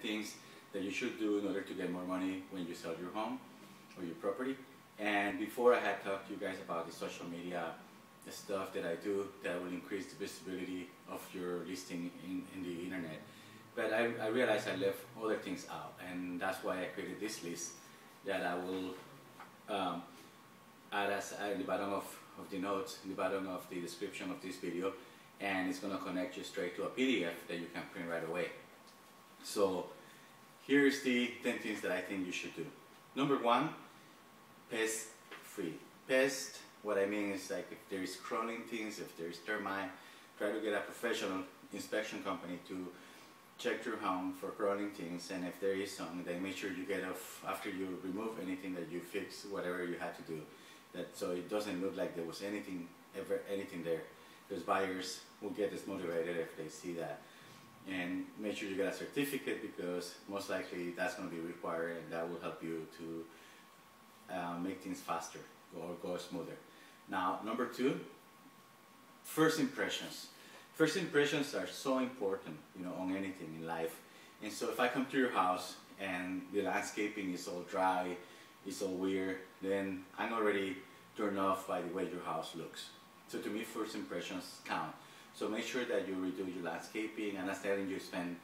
things that you should do in order to get more money when you sell your home or your property. And before, I had talked to you guys about the social media stuff that I do that will increase the visibility of your listing in the internet. But I realized I left other things out, and that's why I created this list that I will add as in the bottom of the notes, in the bottom of the description of this video, and it's going to connect you straight to a PDF that you can print right away. So here's the 10 things that I think you should do. Number 1, pest free. Pest, what I mean is, like, if there is crawling things, if there is termite, try to get a professional inspection company to check your home for crawling things, and if there is some, then make sure you get off after you remove anything, that you fix whatever you had to do, that so it doesn't look like there was anything there. Those buyers will get dismotivated if they see that. And make sure you get a certificate, because most likely that's going to be required, and that will help you to make things faster or go smoother. Now, number 2, first impressions. First impressions are so important, you know, on anything in life. And so if I come to your house and the landscaping is all dry, it's all weird, then I'm already turned off by the way your house looks. So to me, first impressions count. So make sure that you redo your landscaping. I'm not telling you to spend,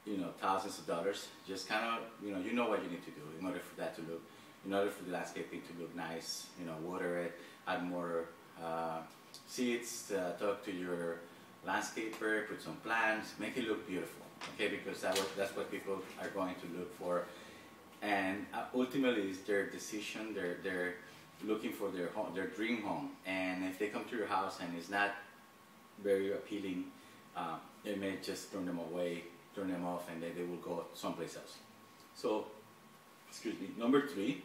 you know, thousands of dollars. Just kind of, you know what you need to do in order for that to look, in order for the landscaping to look nice. You know, water it, add more seeds, talk to your landscaper, put some plants, make it look beautiful. Okay, because that's what people are going to look for. And ultimately, it's their decision. They're looking for their home, their dream home. And if they come to your house and it's not very appealing, it may just turn them away, turn them off, and they will go someplace else. So, excuse me. Number 3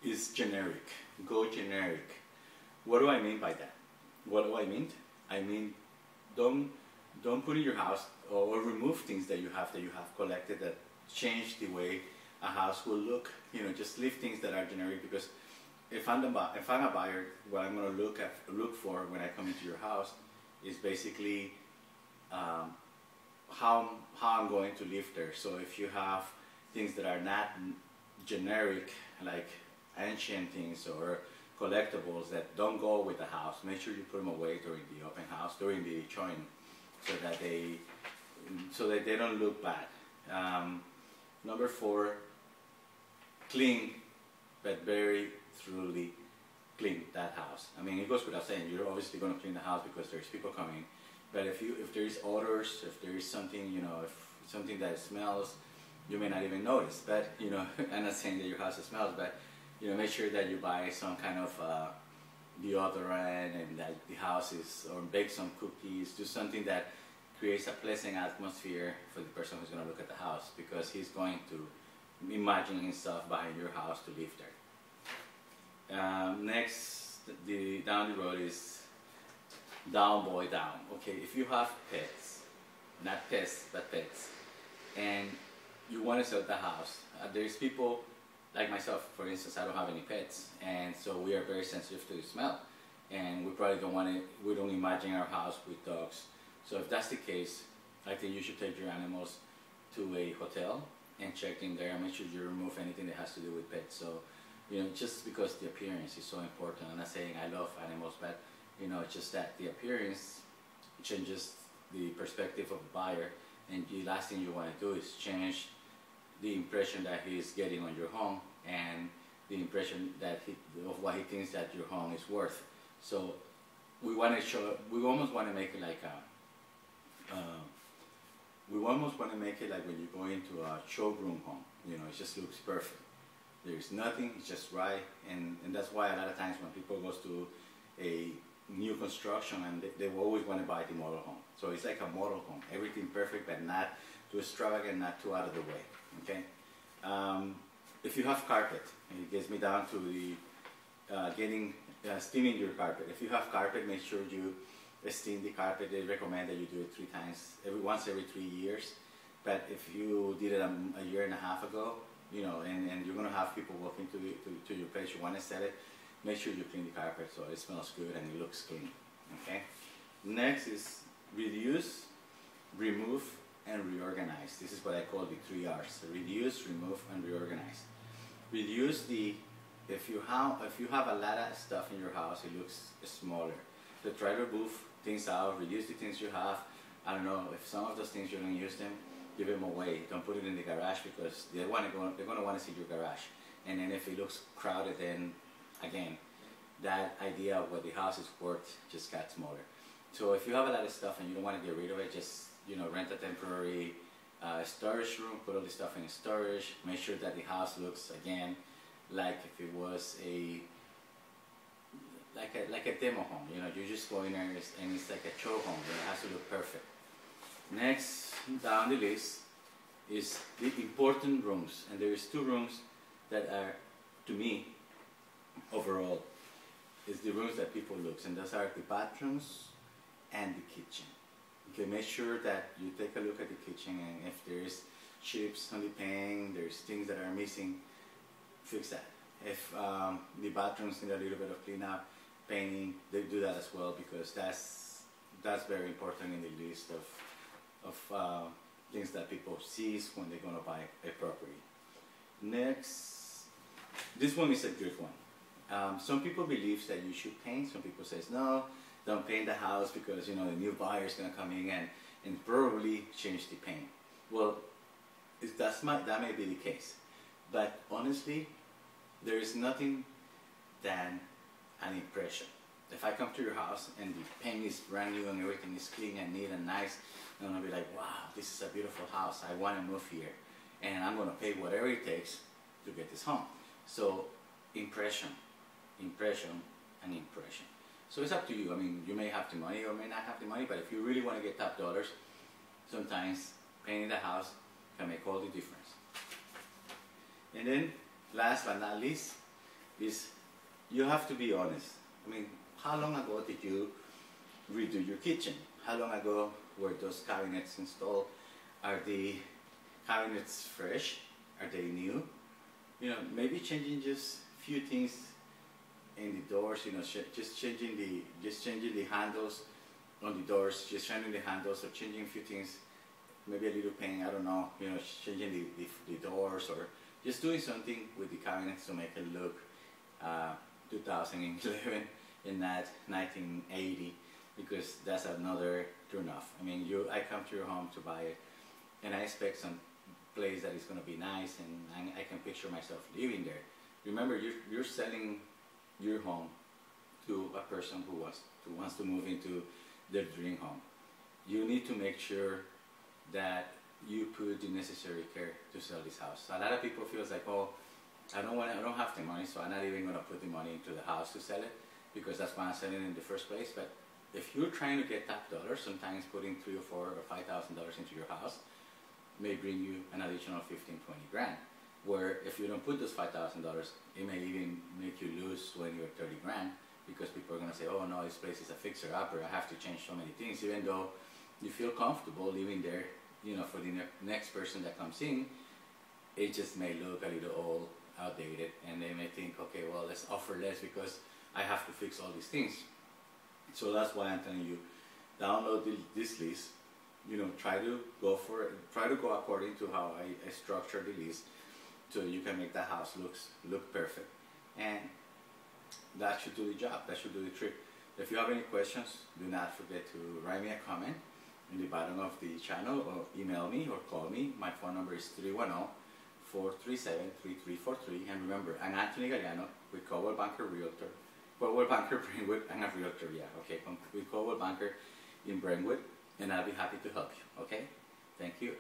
is generic. Go generic. What do I mean by that? What do I mean? I mean, don't put in your house or remove things that you have collected that change the way a house will look. You know, just leave things that are generic, because if I'm a buyer, what I'm going to look for when I come into your house is basically how I'm going to live there. So if you have things that are not generic, like ancient things or collectibles that don't go with the house, make sure you put them away during the open house, during the showing, so that they don't look bad. Number 4, clean, but very thoroughly clean that house. I mean, it goes without saying, you're obviously going to clean the house because there's people coming. But if there is odors, if there is something, you know, if something that smells, you may not even notice. But, you know, I'm not saying that your house smells, but, you know, make sure that you buy some kind of deodorant, and that the house is, or bake some cookies, do something that creates a pleasant atmosphere for the person who's going to look at the house, because he's going to imagine himself buying your house to live there. Next, down the road is down, boy, down. Okay, if you have pets, not pests, but pets, and you want to sell the house, there's people like myself, for instance. I don't have any pets, and so we are very sensitive to the smell, and we probably we don't imagine our house with dogs. So if that's the case, I think you should take your animals to a hotel and check in there and make sure you remove anything that has to do with pets. So, you know, just because the appearance is so important. I'm not saying I love animals, but, you know, it's just that the appearance changes the perspective of the buyer, and the last thing you want to do is change the impression that he's getting on your home, and the impression that of what he thinks that your home is worth. So we want to show, we almost want to make it like we almost want to make it like when you go into a showroom home. You know, it just looks perfect. There's nothing, it's just right, and that's why a lot of times when people go to a new construction, and they will always want to buy the model home. So it's like a model home, everything perfect, but not too extravagant, not too out of the way. Okay. If you have carpet, it gets me down to the steaming your carpet. If you have carpet, make sure you steam the carpet. They recommend that you do it 3 times, once every 3 years. But if you did it a year and a half ago, you know, and you're going to have people walking to your place, you want to sell it, make sure you clean the carpet so it smells good and it looks clean. Okay. Next is reduce, remove, and reorganize. This is what I call the 3 R's: reduce, remove, and reorganize. Reduce the, if you have a lot of stuff in your house, it looks smaller. So try to move things out, reduce the things you have. I don't know, if some of those things you don't use them, give them away. Don't put it in the garage, because they're going to want to see your garage. And then if it looks crowded, then again, that idea of what the house is worth just got smaller. So if you have a lot of stuff and you don't want to get rid of it, just rent a temporary storage room, put all the stuff in storage. Make sure that the house looks, again, like if it was like a demo home. You just go in there and it's like a show home. It has to look perfect. Next down the list is the important rooms, and there is 2 rooms that are, to me, overall, is the rooms that people look, and those are the bathrooms and the kitchen. Okay, make sure that you take a look at the kitchen, and if there's chips on the pan, there's things that are missing, fix that. If the bathrooms need a little bit of cleanup, painting, they do that as well, because that's very important in the list of things that people see when they're going to buy a property. Next, this one is a good one. Some people believe that you should paint. Some people say, no, don't paint the house, because the new buyer is going to come in and probably change the paint. Well, that may be the case, but honestly, there is nothing than an impression. If I come to your house and the paint is brand new and everything is clean and neat and nice, I'm going to be like, wow, this is a beautiful house. I want to move here, and I'm going to pay whatever it takes to get this home. So impression, and impression. So it's up to you. I mean, you may have the money or may not have the money, but if you really want to get top dollars, sometimes painting the house can make all the difference. And then, last but not least, is you have to be honest. I mean, how long ago did you redo your kitchen? How long ago were those cabinets installed? Are the cabinets fresh? Are they new? Maybe changing just a few things in the doors. Just changing the handles on the doors, just changing the handles, or changing a few things. Maybe a little paint. I don't know. Changing the doors, or just doing something with the cabinets to make it look 2011 and not 1980, because that's another turn-off. I mean, I come to your home to buy it, and I expect some place that is going to be nice, and I can picture myself living there. Remember, you're selling your home to a person who wants to move into their dream home. You need to make sure that you put the necessary care to sell this house. A lot of people feel like, oh, I don't have the money, so I'm not even going to put the money into the house to sell it, because that's why I'm selling it in the first place. But if you're trying to get top dollar, sometimes putting $3,000 or $4,000 or $5,000 into your house may bring you an additional 15, 20 grand. Where if you don't put those $5,000, it may even make you lose 20 or 30 grand, because people are going to say, oh no, this place is a fixer-upper, I have to change so many things. Even though you feel comfortable living there, for the next person that comes in, it just may look a little old, outdated, and they may think, okay, well, let's offer less because I have to fix all these things. So that's why I'm telling you, download this list. Try to go for it. Try to go according to how I structure the list, so you can make the house look perfect, and that should do the job. That should do the trick. If you have any questions, do not forget to write me a comment in the bottom of the channel, or email me or call me. My phone number is 310-437-3343. And remember, I'm Anthony Galeano with Coldwell Banker Realtor. Coldwell Banker Brentwood. I'm a realtor, yeah, okay. With Coldwell Banker in Brentwood, and I'll be happy to help you, okay? Thank you.